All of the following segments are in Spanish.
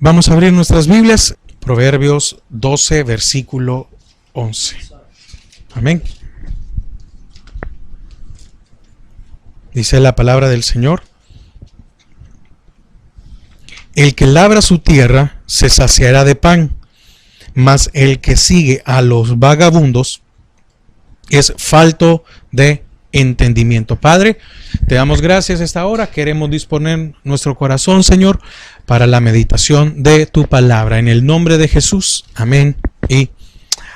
Vamos a abrir nuestras Biblias, Proverbios 12, versículo 11. Amén. Dice la palabra del Señor: el que labra su tierra se saciará de pan, mas el que sigue a los vagabundos es falto de entendimiento. Padre, te damos gracias a esta hora. Queremos disponer nuestro corazón, Señor, para la meditación de tu palabra. En el nombre de Jesús. Amén y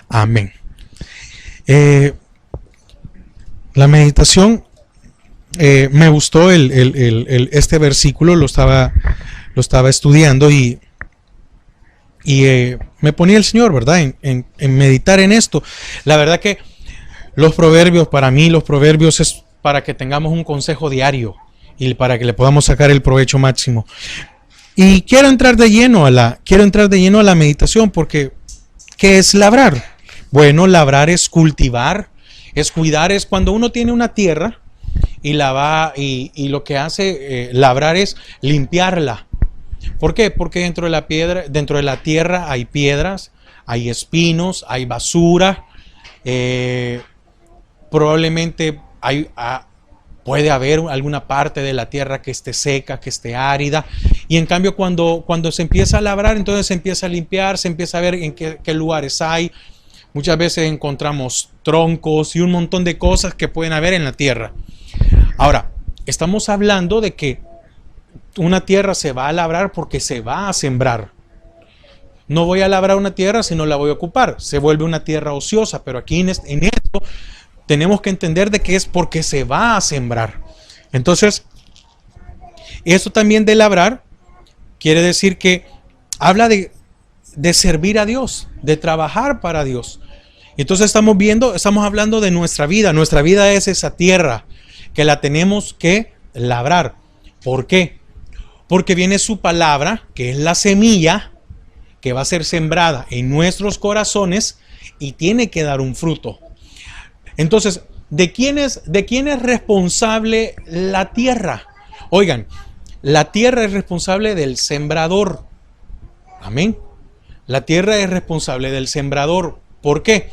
amén. La meditación, me gustó este versículo, lo estaba estudiando y me ponía el Señor, ¿verdad? En meditar en esto. La verdad que los proverbios, para mí, los proverbios es para que tengamos un consejo diario y para que le podamos sacar el provecho máximo. Y quiero entrar de lleno a la meditación, porque ¿qué es labrar? Bueno, labrar es cultivar, es cuidar, es cuando uno tiene una tierra y y lo que hace labrar es limpiarla. ¿Por qué? Porque dentro de la tierra hay piedras, hay espinos, hay basura. Probablemente puede haber alguna parte de la tierra que esté seca, que esté árida, y en cambio cuando se empieza a labrar, entonces se empieza a limpiar, se empieza a ver en qué lugares hay. Muchas veces encontramos troncos y un montón de cosas que pueden haber en la tierra. Ahora, estamos hablando de que una tierra se va a labrar porque se va a sembrar. No voy a labrar una tierra si no la voy a ocupar, se vuelve una tierra ociosa, pero aquí en esto tenemos que entender de que es porque se va a sembrar. Entonces, esto también de labrar quiere decir que habla de servir a Dios, de trabajar para Dios. Entonces estamos hablando de nuestra vida. Nuestra vida es esa tierra que la tenemos que labrar. ¿Por qué? Porque viene su palabra, que es la semilla que va a ser sembrada en nuestros corazones y tiene que dar un fruto. Entonces, ¿de quién es responsable la tierra? Oigan, la tierra es responsable del sembrador. Amén. La tierra es responsable del sembrador. ¿Por qué?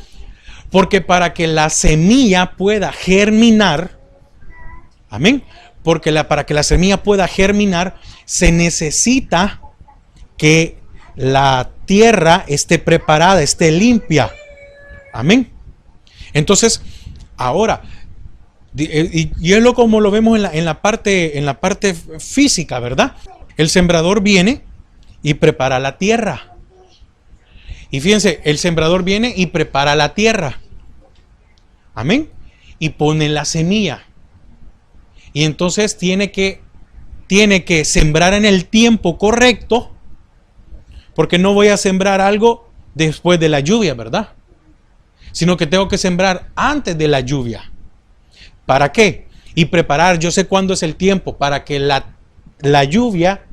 Porque para que la semilla pueda germinar, amén, para que la semilla pueda germinar, se necesita que la tierra esté preparada, esté limpia. Amén. Entonces, ahora, y es como lo vemos en la parte física, ¿verdad? El sembrador viene y prepara la tierra. Y fíjense, el sembrador viene y prepara la tierra. Amén. Y pone la semilla. Y entonces tiene que sembrar en el tiempo correcto, porque no voy a sembrar algo después de la lluvia, ¿verdad? Sino que tengo que sembrar antes de la lluvia. ¿Para qué? Y preparar, yo sé cuándo es el tiempo, para que la lluvia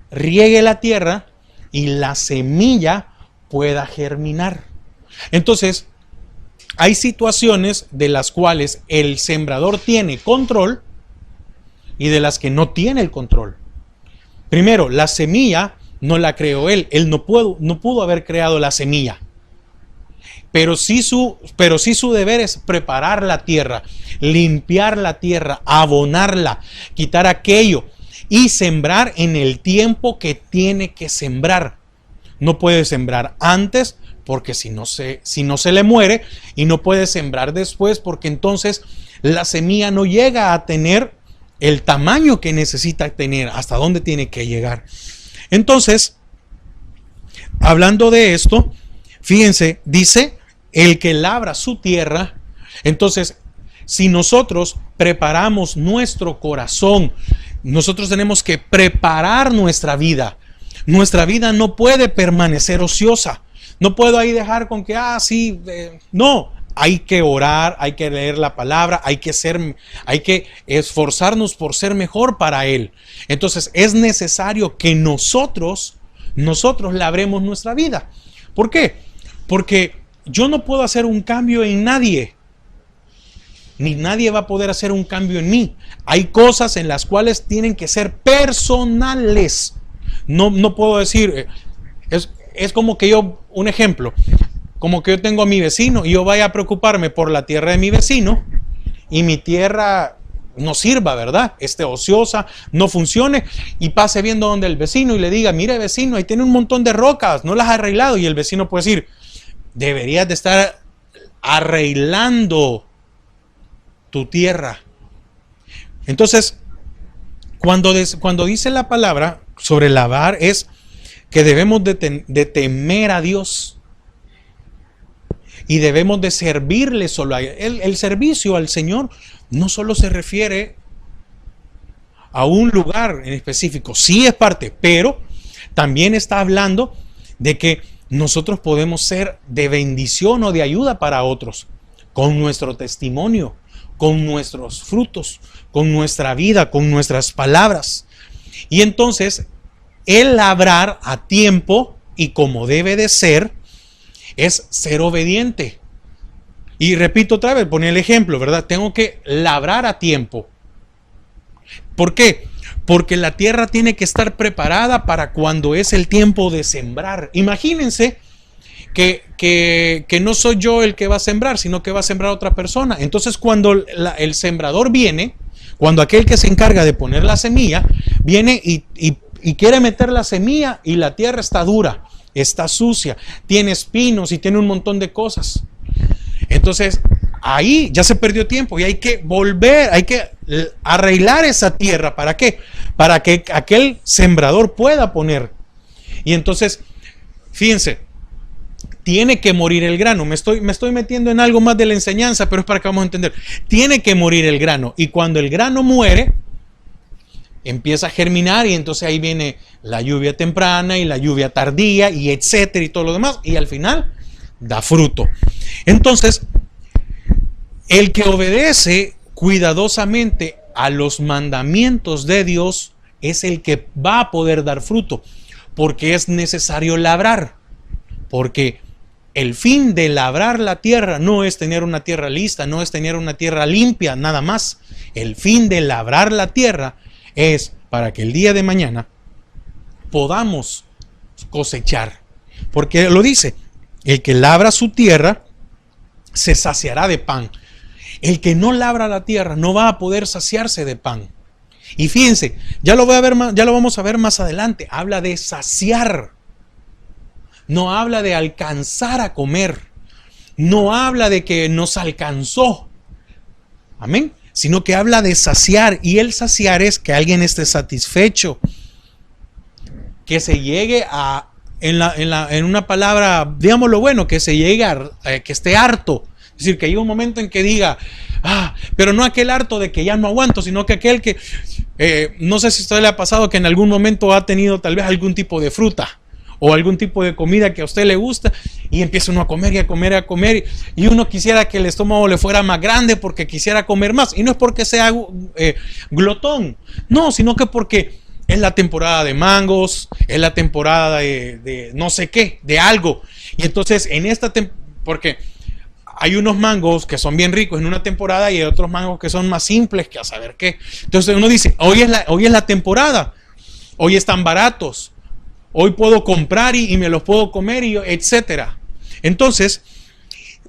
riegue la tierra y la semilla pueda germinar. Entonces, hay situaciones de las cuales el sembrador tiene control y de las que no tiene el control. Primero, la semilla no la creó él. Él no pudo haber creado la semilla. Pero sí su deber es preparar la tierra, limpiar la tierra, abonarla, quitar aquello y sembrar en el tiempo que tiene que sembrar. No puede sembrar antes porque si no se le muere, y no puede sembrar después porque entonces la semilla no llega a tener el tamaño que necesita tener, hasta dónde tiene que llegar. Entonces, hablando de esto, fíjense, dice: el que labra su tierra. Entonces, si nosotros preparamos nuestro corazón, nosotros tenemos que preparar nuestra vida. Nuestra vida no puede permanecer ociosa. No puedo ahí dejar con que, no. Hay que orar, hay que leer la palabra, hay que esforzarnos por ser mejor para Él. Entonces, es necesario que nosotros labremos nuestra vida. ¿Por qué? Porque yo no puedo hacer un cambio en nadie, ni nadie va a poder hacer un cambio en mí. Hay cosas en las cuales tienen que ser personales. no puedo decir, es como que yo, un ejemplo, como que yo tengo a mi vecino y yo vaya a preocuparme por la tierra de mi vecino y mi tierra no sirva, ¿verdad? Esté ociosa, no funcione, y pase viendo donde el vecino y le diga, mire vecino, ahí tiene un montón de rocas, no las ha arreglado, y el vecino puede decir, deberías de estar arreglando tu tierra. Entonces, cuando dice la palabra sobre lavar, es que debemos de temer a Dios y debemos de servirle solo a Él. El servicio al Señor no solo se refiere a un lugar en específico, sí es parte, pero también está hablando de que nosotros podemos ser de bendición o de ayuda para otros con nuestro testimonio, con nuestros frutos, con nuestra vida, con nuestras palabras. Y entonces, el labrar a tiempo y como debe de ser, es ser obediente. Y repito otra vez, poner el ejemplo, ¿verdad? Tengo que labrar a tiempo. ¿Por qué? Porque la tierra tiene que estar preparada para cuando es el tiempo de sembrar. Imagínense que no soy yo el que va a sembrar, sino que va a sembrar otra persona. Entonces, cuando el sembrador viene, cuando aquel que se encarga de poner la semilla, viene y quiere meter la semilla y la tierra está dura, está sucia, tiene espinos y tiene un montón de cosas. Entonces, ahí ya se perdió tiempo y hay que volver, hay que arreglar esa tierra. ¿Para qué? Para que aquel sembrador pueda poner. Y entonces, fíjense, tiene que morir el grano. Me estoy metiendo en algo más de la enseñanza, pero es para que vamos a entender. Tiene que morir el grano. Y cuando el grano muere, empieza a germinar y entonces ahí viene la lluvia temprana y la lluvia tardía y etcétera y todo lo demás. Y al final da fruto. Entonces, el que obedece cuidadosamente a los mandamientos de Dios es el que va a poder dar fruto, porque es necesario labrar, porque el fin de labrar la tierra no es tener una tierra lista, no es tener una tierra limpia, nada más. El fin de labrar la tierra es para que el día de mañana podamos cosechar, porque lo dice, el que labra su tierra se saciará de pan. El que no labra la tierra no va a poder saciarse de pan. Y fíjense, ya lo vamos a ver más adelante. Habla de saciar. No habla de alcanzar a comer. No habla de que nos alcanzó. Amén. Sino que habla de saciar. Y el saciar es que alguien esté satisfecho. Que se llegue a, en una palabra, digámoslo bueno, que se llegue a, que esté harto. Es decir, que hay un momento en que diga, pero no aquel harto de que ya no aguanto, sino que aquel que, no sé si a usted le ha pasado que en algún momento ha tenido tal vez algún tipo de fruta o algún tipo de comida que a usted le gusta y empieza uno a comer y a comer y a comer y uno quisiera que el estómago le fuera más grande porque quisiera comer más. Y no es porque sea glotón, no, sino que porque es la temporada de mangos, es la temporada de no sé qué, de algo. Y entonces en esta porque hay unos mangos que son bien ricos en una temporada y hay otros mangos que son más simples que a saber qué. Entonces uno dice, hoy es la temporada, hoy están baratos, hoy puedo comprar y me los puedo comer, y etcétera. Entonces,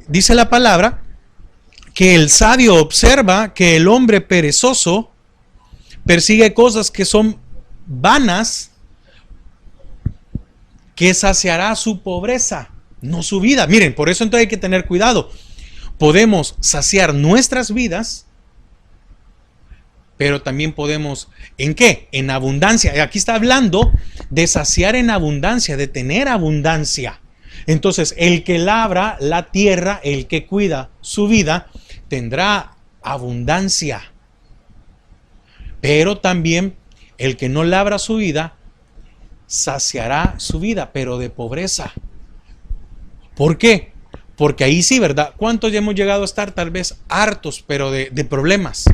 dice la palabra que el sabio observa que el hombre perezoso persigue cosas que son vanas, que saciará su pobreza, no su vida. Miren, por eso entonces hay que tener cuidado. Podemos saciar nuestras vidas, pero también podemos, ¿en qué? En abundancia. Aquí está hablando de saciar en abundancia, de tener abundancia. Entonces, el que labra la tierra, el que cuida su vida, tendrá abundancia. Pero también el que no labra su vida, saciará su vida, pero de pobreza. ¿Por qué? Porque ahí sí, ¿verdad? ¿Cuántos ya hemos llegado a estar tal vez hartos, pero de problemas,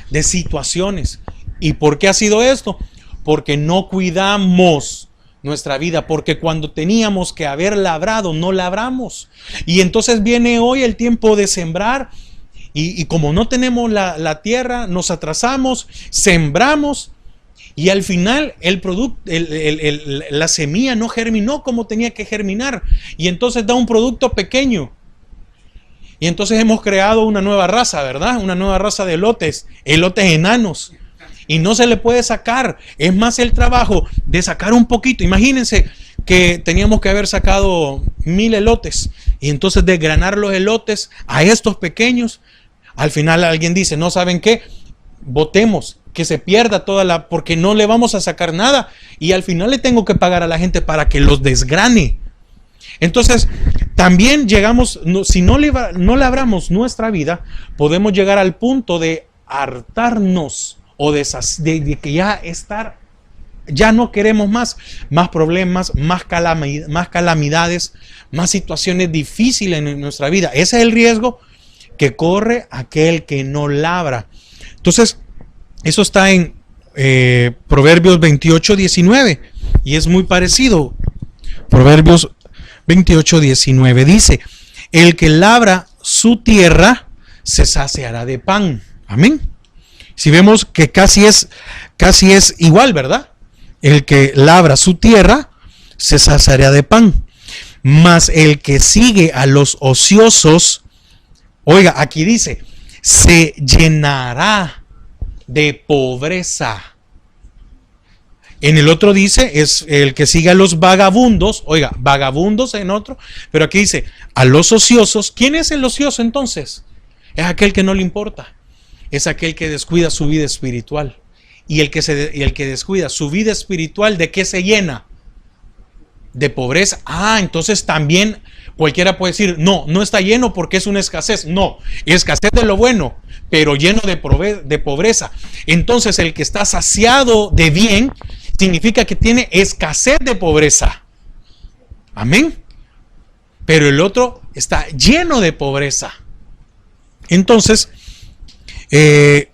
de situaciones? ¿Y por qué ha sido esto? Porque no cuidamos nuestra vida, porque cuando teníamos que haber labrado, no labramos. Y entonces viene hoy el tiempo de sembrar y como no tenemos la tierra, nos atrasamos, sembramos Y al final el producto, la semilla no germinó como tenía que germinar. Y entonces da un producto pequeño. Y entonces hemos creado una nueva raza, ¿verdad? Una nueva raza de elotes enanos. Y no se le puede sacar. Es más el trabajo de sacar un poquito. Imagínense que teníamos que haber sacado 1000 elotes. Y entonces desgranar los elotes a estos pequeños. Al final alguien dice, no saben qué, botemos, que se pierda porque no le vamos a sacar nada. Y al final le tengo que pagar a la gente para que los desgrane. Entonces, también llegamos, si no labramos nuestra vida, podemos llegar al punto de hartarnos o de que ya no queremos más problemas, más calamidades, más situaciones difíciles en nuestra vida. Ese es el riesgo que corre aquel que no labra. Entonces, eso está en Proverbios 28:19 y es muy parecido. Proverbios 28:19 dice: el que labra su tierra se saciará de pan. Amén. Si vemos que casi es igual, ¿verdad? El que labra su tierra se saciará de pan. Mas el que sigue a los ociosos, oiga, aquí dice, se llenará de pobreza. En el otro dice, es el que sigue a los vagabundos, oiga, vagabundos en otro, pero aquí dice, a los ociosos. ¿Quién es el ocioso entonces? Es aquel que no le importa, es aquel que descuida su vida espiritual. Y el que descuida su vida espiritual, ¿de qué se llena? De pobreza. Entonces también cualquiera puede decir, no está lleno porque es una escasez. No, escasez de lo bueno, pero lleno de pobreza. Entonces el que está saciado de bien significa que tiene escasez de pobreza. Amén. Pero el otro está lleno de pobreza. Entonces, ¿qué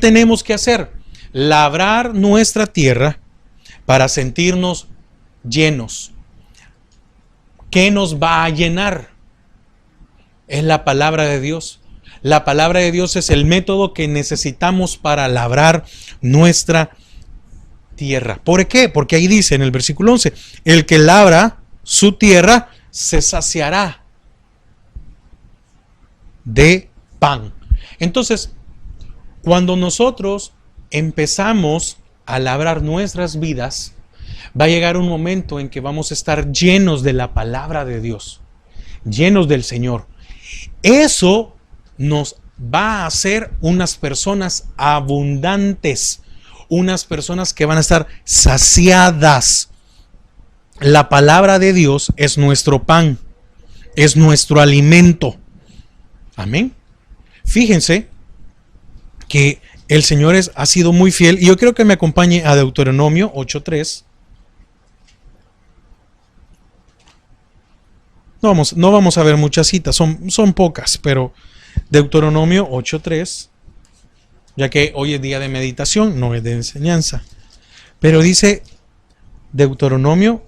tenemos que hacer? Labrar nuestra tierra para sentirnos llenos. ¿Qué nos va a llenar? Es la palabra de Dios. La palabra de Dios es el método que necesitamos para labrar nuestra tierra. ¿Por qué? Porque ahí dice en el versículo 11, el que labra su tierra se saciará de pan. Entonces, cuando nosotros empezamos a labrar nuestras vidas, va a llegar un momento en que vamos a estar llenos de la palabra de Dios, llenos del Señor. Eso nos va a hacer unas personas abundantes, unas personas que van a estar saciadas. La palabra de Dios es nuestro pan, es nuestro alimento. Amén. Fíjense que el Señor ha sido muy fiel, y yo creo que me acompañe a Deuteronomio 8:3. No vamos a ver muchas citas, son pocas, pero Deuteronomio 8:3, ya que hoy es día de meditación, no es de enseñanza. Pero dice Deuteronomio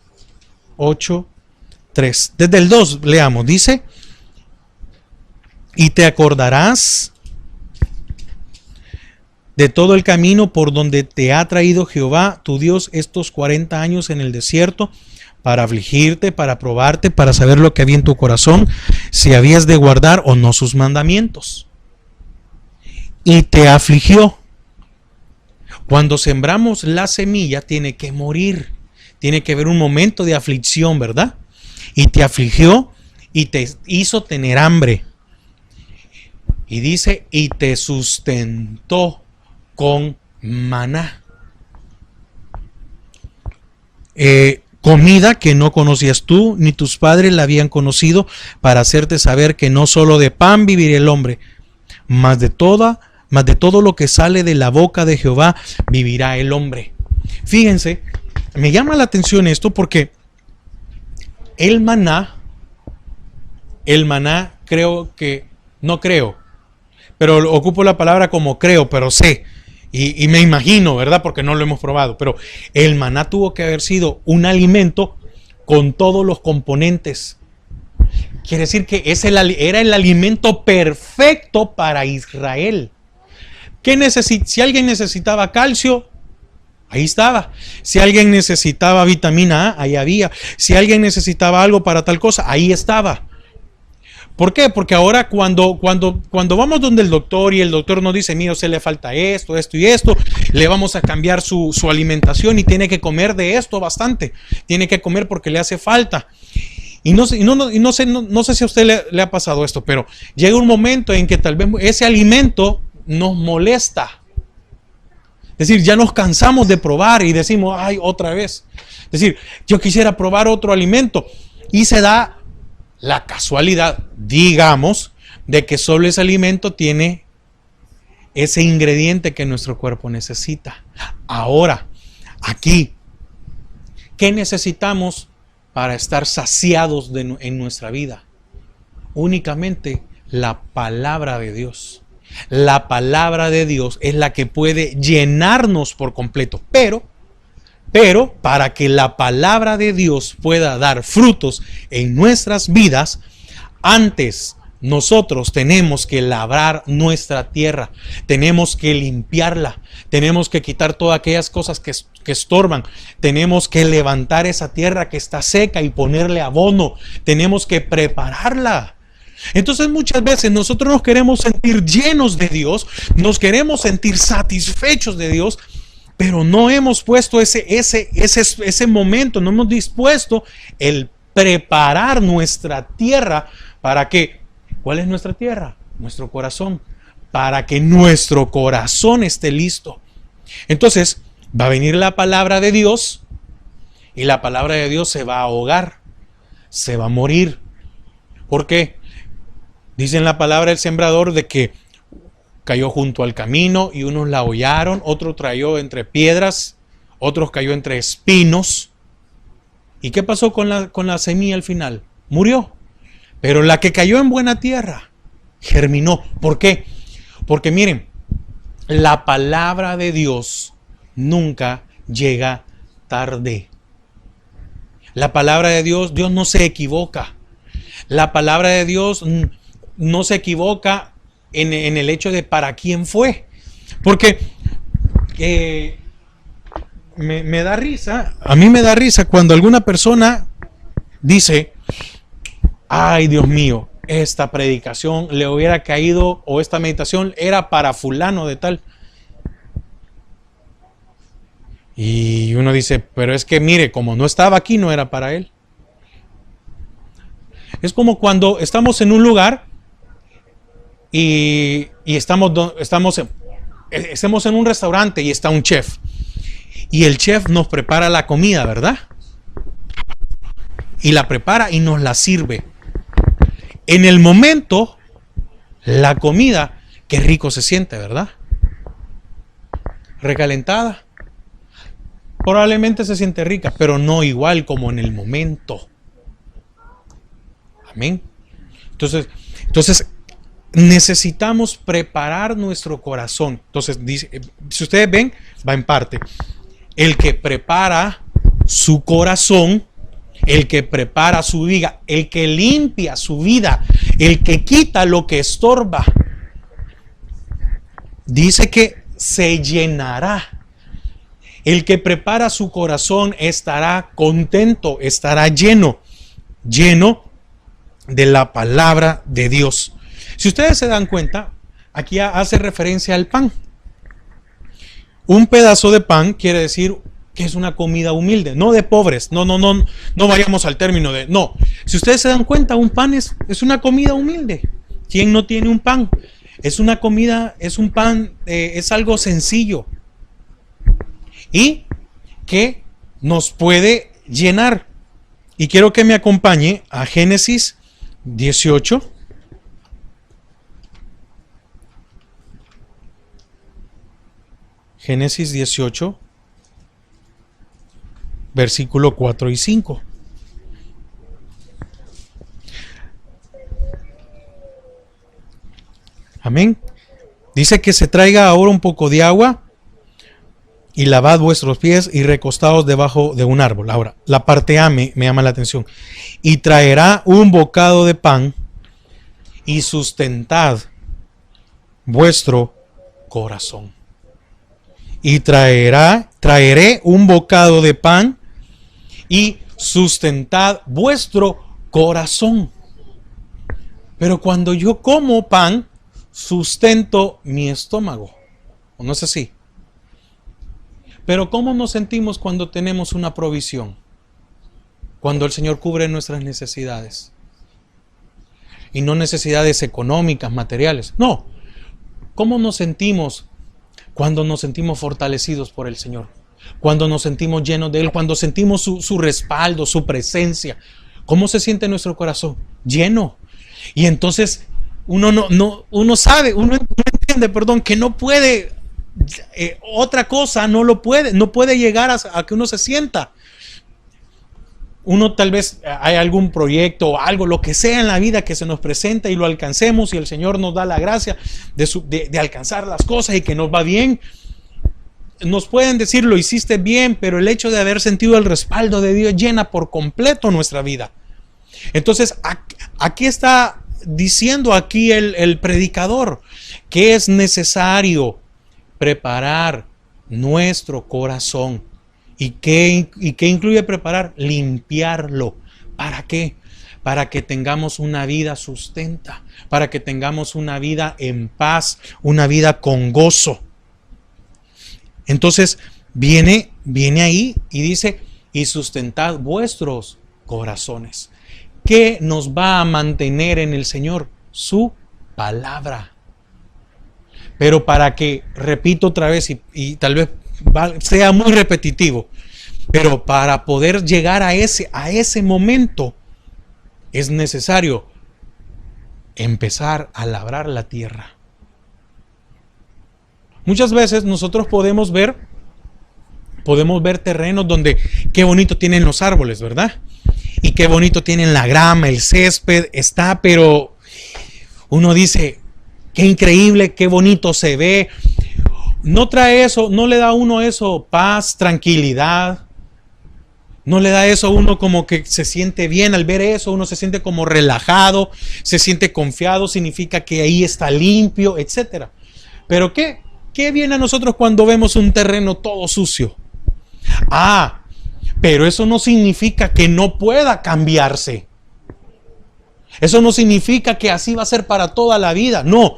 8:3. Desde el 2 leamos, dice: y te acordarás de todo el camino por donde te ha traído Jehová tu Dios estos 40 años en el desierto, para afligirte, para probarte, para saber lo que había en tu corazón, si habías de guardar o no sus mandamientos. Y te afligió. Cuando sembramos la semilla tiene que morir, tiene que haber un momento de aflicción, ¿verdad? Y te afligió y te hizo tener hambre. Y dice, y te sustentó con maná. Comida que no conocías tú, ni tus padres la habían conocido, para hacerte saber que no solo de pan vivirá el hombre, mas de todo lo que sale de la boca de Jehová vivirá el hombre. Fíjense, me llama la atención esto porque el maná, pero ocupo la palabra como creo, pero sé. Y me imagino, ¿verdad? Porque no lo hemos probado. Pero el maná tuvo que haber sido un alimento con todos los componentes. Quiere decir que era el alimento perfecto para Israel. Si alguien necesitaba calcio, Ahí estaba. Si alguien necesitaba vitamina A, ahí había. Si alguien necesitaba algo para tal cosa, ahí estaba. ¿Por qué? Porque ahora cuando vamos donde el doctor y el doctor nos dice, mira, a usted le falta esto, esto y esto, le vamos a cambiar su alimentación y tiene que comer de esto bastante. Tiene que comer porque le hace falta. Y no sé si a usted le ha pasado esto, pero llega un momento en que tal vez ese alimento nos molesta. Es decir, ya nos cansamos de probar y decimos, ay, otra vez. Es decir, yo quisiera probar otro alimento. Y se da la casualidad, digamos, de que solo ese alimento tiene ese ingrediente que nuestro cuerpo necesita. Ahora, aquí, ¿qué necesitamos para estar saciados en nuestra vida? Únicamente la palabra de Dios. La palabra de Dios es la que puede llenarnos por completo, pero para que la palabra de Dios pueda dar frutos en nuestras vidas, antes nosotros tenemos que labrar nuestra tierra, tenemos que limpiarla, tenemos que quitar todas aquellas cosas que estorban, tenemos que levantar esa tierra que está seca y ponerle abono, tenemos que prepararla. Entonces muchas veces nosotros nos queremos sentir llenos de Dios, nos queremos sentir satisfechos de Dios, pero no hemos puesto ese momento, no hemos dispuesto el preparar nuestra tierra para que, ¿cuál es nuestra tierra? Nuestro corazón, para que nuestro corazón esté listo. Entonces va a venir la palabra de Dios y la palabra de Dios se va a ahogar, se va a morir. ¿Por qué? Dice en la palabra del sembrador de que cayó junto al camino y unos la hollaron, otro cayó entre piedras, otros cayó entre espinos. ¿Y qué pasó con la semilla al final? Murió. Pero la que cayó en buena tierra germinó. ¿Por qué? Porque miren, la palabra de Dios nunca llega tarde. La palabra de Dios no se equivoca. La palabra de Dios no se equivoca en el hecho de para quién fue. Porque me da risa, a mí me da risa cuando alguna persona dice, ay Dios mío, esta predicación le hubiera caído o esta meditación era para fulano de tal. Y uno dice, pero es que mire, como no estaba aquí, no era para él. Es como cuando estamos en un lugar y estamos en un restaurante y está un chef. Y el chef nos prepara la comida, ¿verdad? Y la prepara y nos la sirve. En el momento, la comida, qué rico se siente, ¿verdad? Recalentada. Probablemente se siente rica, pero no igual como en el momento. Amén. Entonces necesitamos preparar nuestro corazón. Entonces, dice, si ustedes ven, va en parte. El que prepara su corazón, el que prepara su vida, el que limpia su vida, el que quita lo que estorba, dice que se llenará. El que prepara su corazón estará contento, estará lleno de la palabra de Dios. Si ustedes se dan cuenta, aquí hace referencia al pan. Un pedazo de pan quiere decir que es una comida humilde, no de pobres. No vayamos al término de, no. Si ustedes se dan cuenta, un pan es una comida humilde. ¿Quién no tiene un pan? Es una comida, es un pan, es algo sencillo y que nos puede llenar. Y quiero que me acompañe a Génesis 18. Génesis 18, versículo 4 y 5. Amén. Dice que se traiga ahora un poco de agua y lavad vuestros pies y recostaos debajo de un árbol. Ahora, la parte A me llama la atención. Y traerá un bocado de pan y sustentad vuestro corazón. Y traerá traeré un bocado de pan y sustentad vuestro corazón. Pero cuando yo como pan, sustento mi estómago. ¿O no es así? Pero ¿cómo nos sentimos cuando tenemos una provisión? Cuando el Señor cubre nuestras necesidades. Y no necesidades económicas, materiales. No. ¿Cómo nos sentimos cuando nos sentimos fortalecidos por el Señor? Cuando nos sentimos llenos de Él, cuando sentimos su respaldo, su presencia. ¿Cómo se siente nuestro corazón? Lleno. Y entonces uno entiende, que no puede, otra cosa no puede llegar a que uno se sienta. Uno tal vez hay algún proyecto o algo, lo que sea en la vida que se nos presenta y lo alcancemos y el Señor nos da la gracia de alcanzar las cosas y que nos va bien. Nos pueden decir, lo hiciste bien, pero el hecho de haber sentido el respaldo de Dios llena por completo nuestra vida. Entonces, aquí está diciendo el predicador que es necesario preparar nuestro corazón. ¿Y qué incluye preparar? Limpiarlo. ¿Para qué? Para que tengamos una vida sustenta, para que tengamos una vida en paz, una vida con gozo. Entonces viene ahí y dice, y sustentad vuestros corazones. ¿Qué nos va a mantener en el Señor? Su palabra. Pero para que, repito otra vez, y tal vez sea muy repetitivo, pero para poder llegar a ese momento es necesario empezar a labrar la tierra. Muchas veces nosotros podemos ver terrenos donde qué bonito tienen los árboles, ¿verdad? Y qué bonito tienen la grama, el césped, pero uno dice, qué increíble, qué bonito se ve. No trae eso, no le da a uno eso paz, tranquilidad. No le da eso a uno como que se siente bien al ver eso, uno se siente como relajado, se siente confiado, significa que ahí está limpio, etc. Pero ¿qué viene a nosotros cuando vemos un terreno todo sucio? Pero eso no significa que no pueda cambiarse. Eso no significa que así va a ser para toda la vida. No,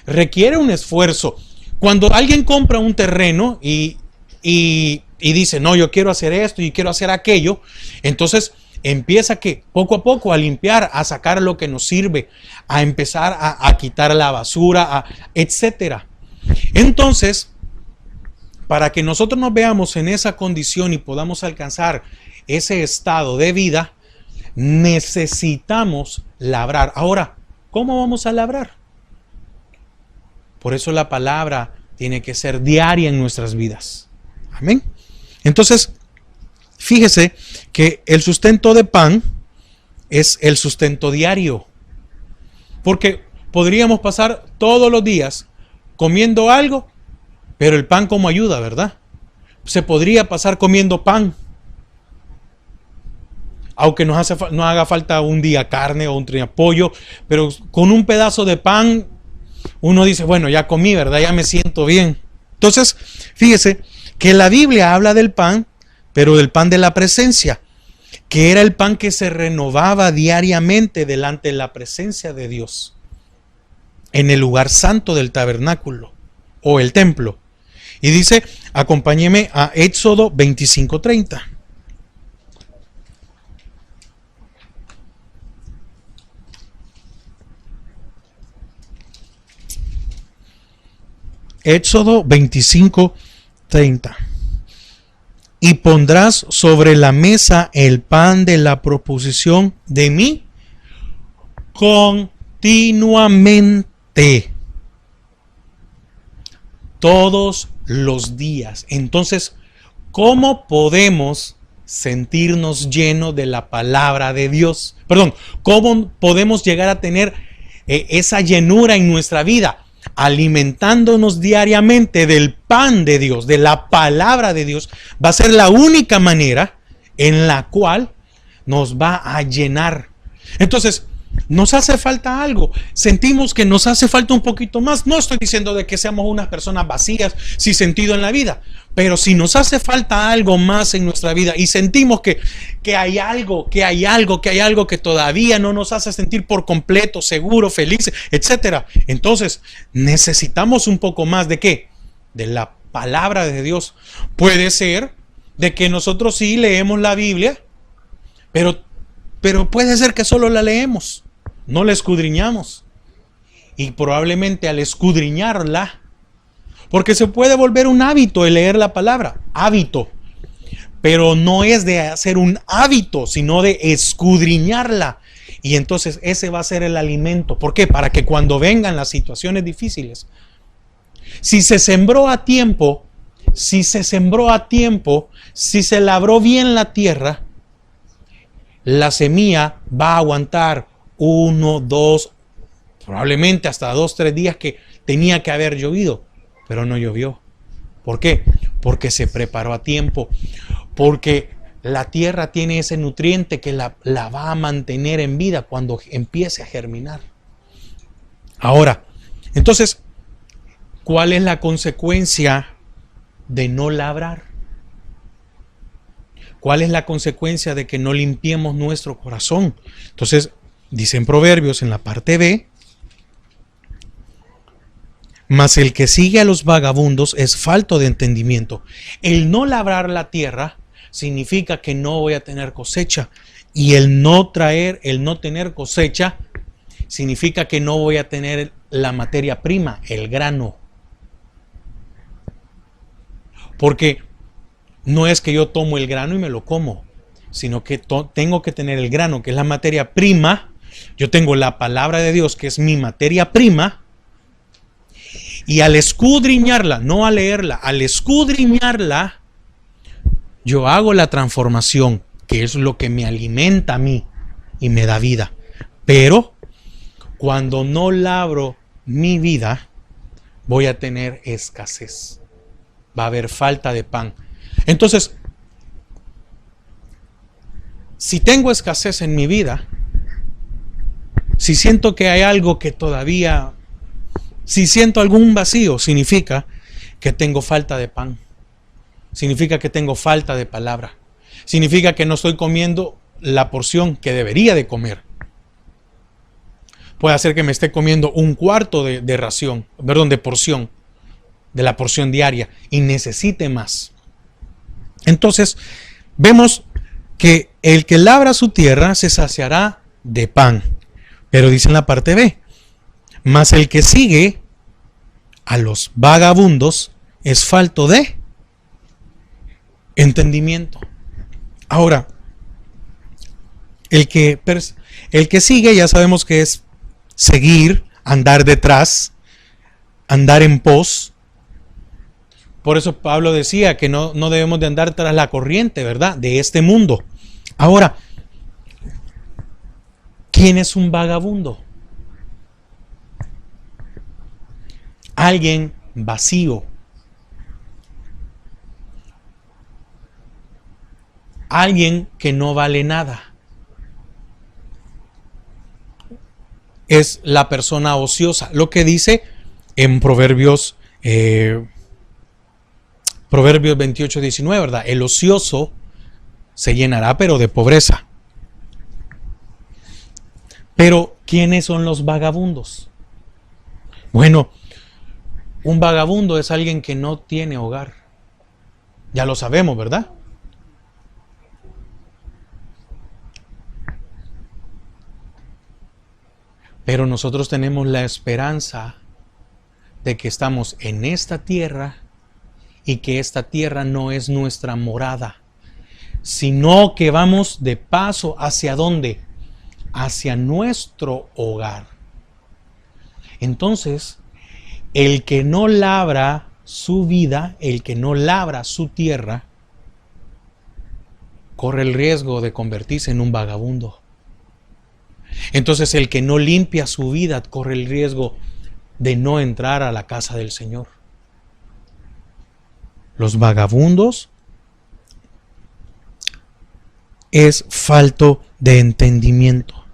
requiere un esfuerzo. Cuando alguien compra un terreno y dice, no, yo quiero hacer esto y quiero hacer aquello, entonces empieza poco a poco a limpiar, a sacar lo que nos sirve, a empezar a quitar la basura, etcétera. Entonces, para que nosotros nos veamos en esa condición y podamos alcanzar ese estado de vida, necesitamos labrar. Ahora, ¿cómo vamos a labrar? Por eso la palabra tiene que ser diaria en nuestras vidas. Amén. Entonces, fíjese que el sustento de pan es el sustento diario. Porque podríamos pasar todos los días comiendo algo, pero el pan como ayuda, ¿verdad? Se podría pasar comiendo pan, aunque no haga falta un día carne o un día pollo, pero con un pedazo de pan uno dice, bueno, ya comí, ¿verdad? Ya me siento bien. Entonces, fíjese que la Biblia habla del pan, pero del pan de la presencia, que era el pan que se renovaba diariamente delante de la presencia de Dios, en el lugar santo del tabernáculo o el templo. Y dice, acompáñeme a Éxodo 25:30. Éxodo 25:30. Y pondrás sobre la mesa el pan de la proposición de mí continuamente, todos los días. Entonces, ¿cómo podemos sentirnos llenos de la palabra de Dios? ¿Cómo podemos llegar a tener esa llenura en nuestra vida? Alimentándonos diariamente del pan de Dios, de la palabra de Dios. Va a ser la única manera en la cual nos va a llenar. Entonces, nos hace falta algo, sentimos que nos hace falta un poquito más. No estoy diciendo de que seamos unas personas vacías, sin sentido en la vida, pero si nos hace falta algo más en nuestra vida y sentimos que hay algo que todavía no nos hace sentir por completo, seguro, felices, etcétera, entonces necesitamos un poco más de ¿qué? De la palabra de Dios. Puede ser de que nosotros sí leemos la Biblia, pero puede ser que solo la leemos, no la escudriñamos. Y probablemente al escudriñarla, porque se puede volver un hábito el leer la palabra, hábito, pero no es de hacer un hábito, sino de escudriñarla. Y entonces ese va a ser el alimento. ¿Por qué? Para que cuando vengan las situaciones difíciles, si se sembró a tiempo, si se labró bien la tierra, la semilla va a aguantar 1, 2, probablemente hasta 2, 3 días que tenía que haber llovido, pero no llovió. ¿Por qué? Porque se preparó a tiempo, porque la tierra tiene ese nutriente que la va a mantener en vida cuando empiece a germinar. Ahora, entonces, ¿cuál es la consecuencia de no labrar? ¿Cuál es la consecuencia de que no limpiemos nuestro corazón? Entonces, dicen Proverbios en la parte B, mas el que sigue a los vagabundos es falto de entendimiento. El no labrar la tierra significa que no voy a tener cosecha. Y el no tener cosecha significa que no voy a tener la materia prima, el grano. Porque no es que yo tomo el grano y me lo como, sino que tengo que tener el grano, que es la materia prima. Yo tengo la palabra de Dios, que es mi materia prima. Y al escudriñarla, no a leerla, al escudriñarla, yo hago la transformación, que es lo que me alimenta a mí y me da vida. Pero cuando no labro mi vida, voy a tener escasez. Va a haber falta de pan. Entonces, si tengo escasez en mi vida, si siento que hay algo que todavía, si siento algún vacío, significa que tengo falta de pan. Significa que tengo falta de palabra. Significa que no estoy comiendo la porción que debería de comer. Puede ser que me esté comiendo un cuarto de porción, de la porción diaria, y necesite más. Entonces, vemos que el que labra su tierra se saciará de pan. Pero dice en la parte B, mas el que sigue a los vagabundos es falto de entendimiento. Ahora, el que sigue ya sabemos que es seguir, andar detrás, andar en pos. Por eso Pablo decía que no debemos de andar tras la corriente, ¿verdad?, de este mundo. Ahora, ¿quién es un vagabundo? Alguien vacío. Alguien que no vale nada. Es la persona ociosa. Lo que dice en Proverbios 28, 19, ¿verdad? El ocioso se llenará, pero de pobreza. Pero, ¿quiénes son los vagabundos? Bueno, un vagabundo es alguien que no tiene hogar. Ya lo sabemos, ¿verdad? Pero nosotros tenemos la esperanza de que estamos en esta tierra y que esta tierra no es nuestra morada, sino que vamos de paso ¿hacia dónde? Hacia nuestro hogar. Entonces, el que no labra su vida, el que no labra su tierra, corre el riesgo de convertirse en un vagabundo. Entonces, el que no limpia su vida corre el riesgo de no entrar a la casa del Señor. Los vagabundos es falto de entendimiento.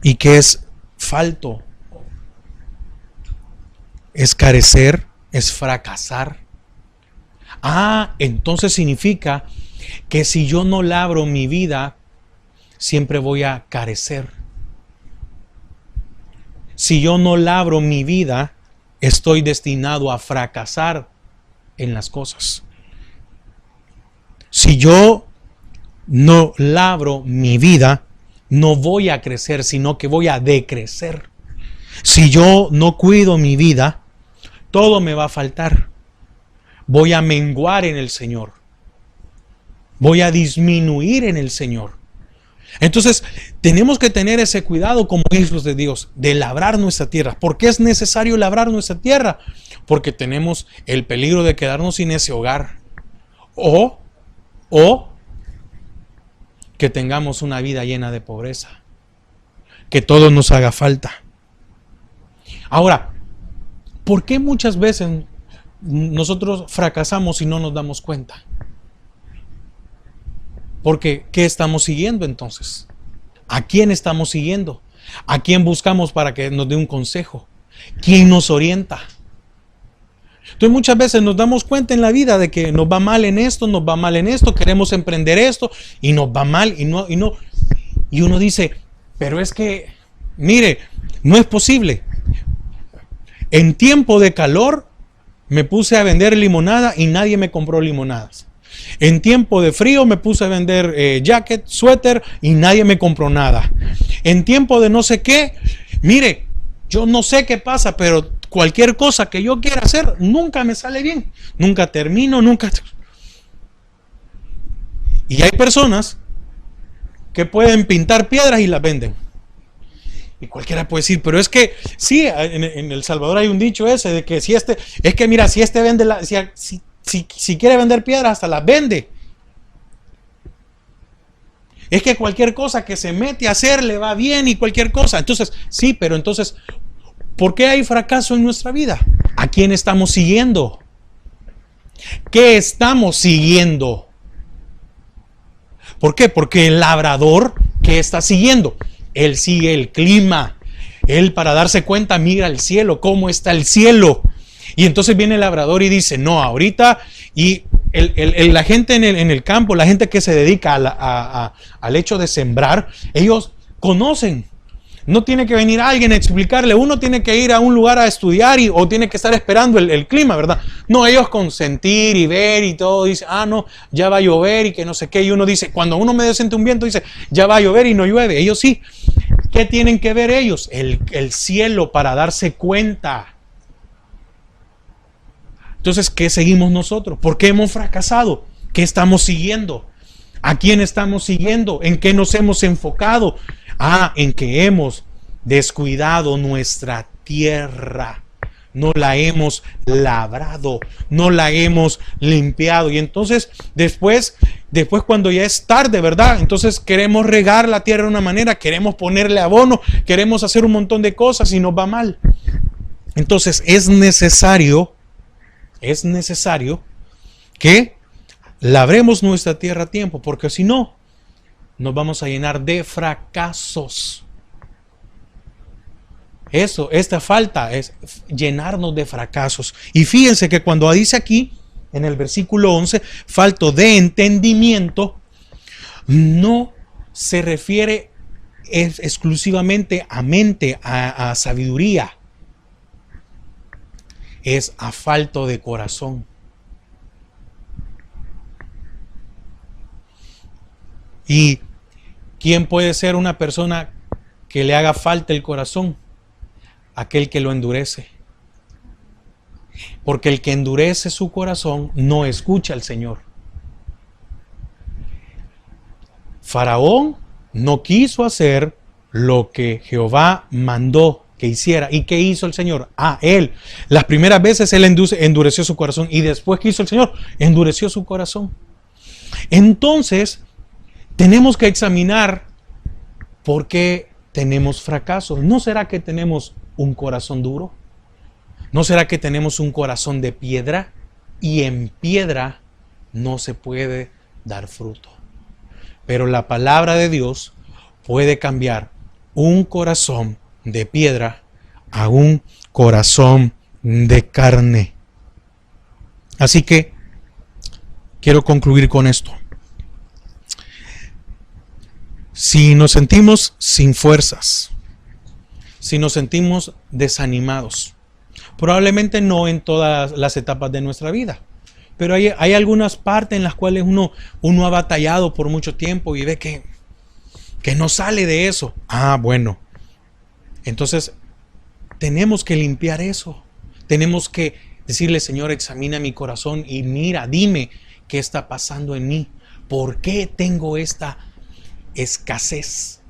¿Y qué es falto? Es carecer, es fracasar. Entonces significa que si yo no labro mi vida, siempre voy a carecer. Si yo no labro mi vida, estoy destinado a fracasar en las cosas. Si yo no labro mi vida, no voy a crecer, sino que voy a decrecer. Si yo no cuido mi vida, todo me va a faltar. Voy a menguar en el Señor. Voy a disminuir en el Señor. Entonces, tenemos que tener ese cuidado como hijos de Dios, de labrar nuestra tierra. ¿Por qué es necesario labrar nuestra tierra? Porque tenemos el peligro de quedarnos sin ese hogar. O que tengamos una vida llena de pobreza. Que todo nos haga falta. Ahora, ¿por qué muchas veces nosotros fracasamos y no nos damos cuenta? Porque, ¿qué estamos siguiendo entonces? ¿A quién estamos siguiendo? ¿A quién buscamos para que nos dé un consejo? ¿Quién nos orienta? Entonces muchas veces nos damos cuenta en la vida de que nos va mal en esto, nos va mal en esto, queremos emprender esto y nos va mal y uno dice, pero es que, mire, no es posible. En tiempo de calor me puse a vender limonada y nadie me compró limonadas. En tiempo de frío me puse a vender jacket, suéter y nadie me compró nada. En tiempo de no sé qué, mire, yo no sé qué pasa, pero cualquier cosa que yo quiera hacer nunca me sale bien. Nunca termino, nunca. Y hay personas que pueden pintar piedras y las venden. Y cualquiera puede decir, pero es que sí, en El Salvador hay un dicho ese de que si este vende si quiere vender piedras, hasta las vende. Es que cualquier cosa que se mete a hacer le va bien y cualquier cosa. Entonces, sí, pero entonces, ¿por qué hay fracaso en nuestra vida? ¿A quién estamos siguiendo? ¿Qué estamos siguiendo? ¿Por qué? Porque el labrador, ¿qué está siguiendo? Él sigue el clima. Él, para darse cuenta, mira al cielo, cómo está el cielo. Y entonces viene el labrador y dice, no, ahorita, y la gente en el campo, la gente que se dedica al hecho de sembrar, ellos conocen. No tiene que venir alguien a explicarle, uno tiene que ir a un lugar a estudiar o tiene que estar esperando el clima, ¿verdad? No, ellos con sentir y ver y todo, dicen, no, ya va a llover y que no sé qué. Y uno dice, cuando uno medio siente un viento, dice, ya va a llover y no llueve. Ellos sí. ¿Qué tienen que ver ellos? El cielo, para darse cuenta. Entonces, ¿qué seguimos nosotros? ¿Por qué hemos fracasado? ¿Qué estamos siguiendo? ¿A quién estamos siguiendo? ¿En qué nos hemos enfocado? En que hemos descuidado nuestra tierra. No la hemos labrado, no la hemos limpiado. Y entonces, después cuando ya es tarde, ¿verdad? Entonces queremos regar la tierra de una manera, queremos ponerle abono, queremos hacer un montón de cosas y nos va mal. Entonces, es necesario que labremos nuestra tierra a tiempo, porque si no, nos vamos a llenar de fracasos. Esta falta es llenarnos de fracasos. Y fíjense que cuando dice aquí, en el versículo 11, falto de entendimiento, no se refiere exclusivamente a mente, a sabiduría. Es a falto de corazón. ¿Y quién puede ser una persona que le haga falta el corazón? Aquel que lo endurece. Porque el que endurece su corazón no escucha al Señor. Faraón no quiso hacer lo que Jehová mandó que hiciera. ¿Y qué hizo el Señor? Él. Las primeras veces él endureció su corazón. Y después, ¿qué hizo el Señor? Endureció su corazón. Entonces, tenemos que examinar por qué tenemos fracasos. ¿No será que tenemos un corazón duro? ¿No será que tenemos un corazón de piedra? Y en piedra no se puede dar fruto. Pero la palabra de Dios puede cambiar un corazón de piedra a un corazón de carne. Así que quiero concluir con esto. Si nos sentimos sin fuerzas, si nos sentimos desanimados, probablemente no en todas las etapas de nuestra vida, pero hay algunas partes en las cuales uno ha batallado por mucho tiempo y ve que no sale de eso. Bueno, entonces tenemos que limpiar eso. Tenemos que decirle: Señor, examina mi corazón y mira, dime qué está pasando en mí. ¿Por qué tengo esta escasez?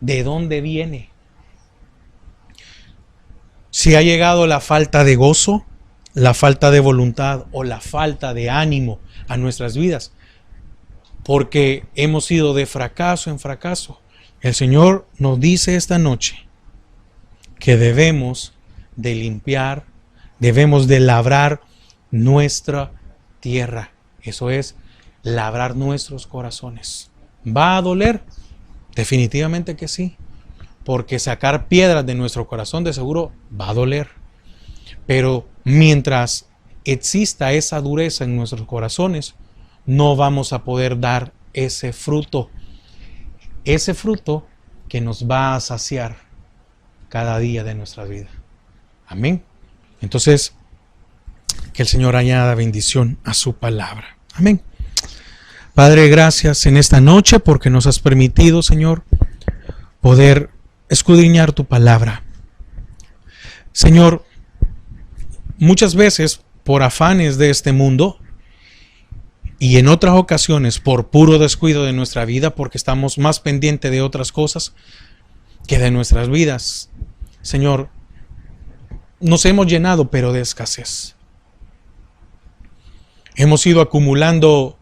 ¿De dónde viene? Si ha llegado la falta de gozo, la falta de voluntad o la falta de ánimo a nuestras vidas, porque hemos ido de fracaso en fracaso, el Señor nos dice esta noche que debemos de limpiar, debemos de labrar nuestra tierra. Eso es, labrar nuestros corazones. ¿Va a doler? Definitivamente que sí, porque sacar piedras de nuestro corazón de seguro va a doler. Pero mientras exista esa dureza en nuestros corazones, no vamos a poder dar ese fruto que nos va a saciar cada día de nuestra vida. Amén. Entonces, que el Señor añada bendición a su palabra. Amén. Padre, gracias en esta noche porque nos has permitido, Señor, poder escudriñar tu palabra. Señor, muchas veces por afanes de este mundo y en otras ocasiones por puro descuido de nuestra vida, porque estamos más pendientes de otras cosas que de nuestras vidas, Señor, nos hemos llenado pero de escasez. Hemos ido acumulando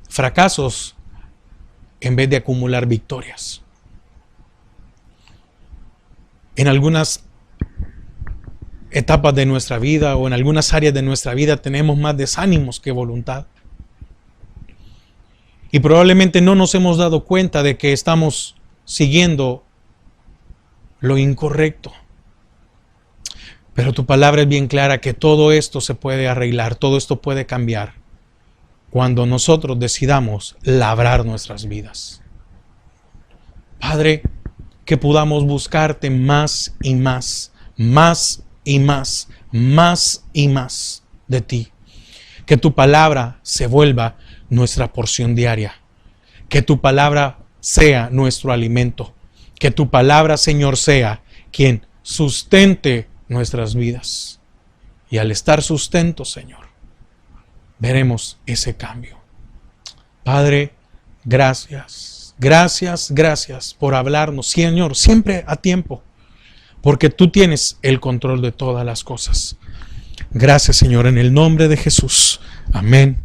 fracasos en vez de acumular victorias. En algunas etapas de nuestra vida o en algunas áreas de nuestra vida tenemos más desánimos que voluntad. Y probablemente no nos hemos dado cuenta de que estamos siguiendo lo incorrecto. Pero tu palabra es bien clara que todo esto se puede arreglar, todo esto puede cambiar cuando nosotros decidamos labrar nuestras vidas. Padre, que podamos buscarte más y más, más y más, más y más de ti. Que tu palabra se vuelva nuestra porción diaria. Que tu palabra sea nuestro alimento. Que tu palabra, Señor, sea quien sustente nuestras vidas. Y al estar sustento, Señor, veremos ese cambio. Padre, gracias, gracias, gracias por hablarnos, Señor, siempre a tiempo, porque tú tienes el control de todas las cosas. Gracias, Señor, en el nombre de Jesús. Amén.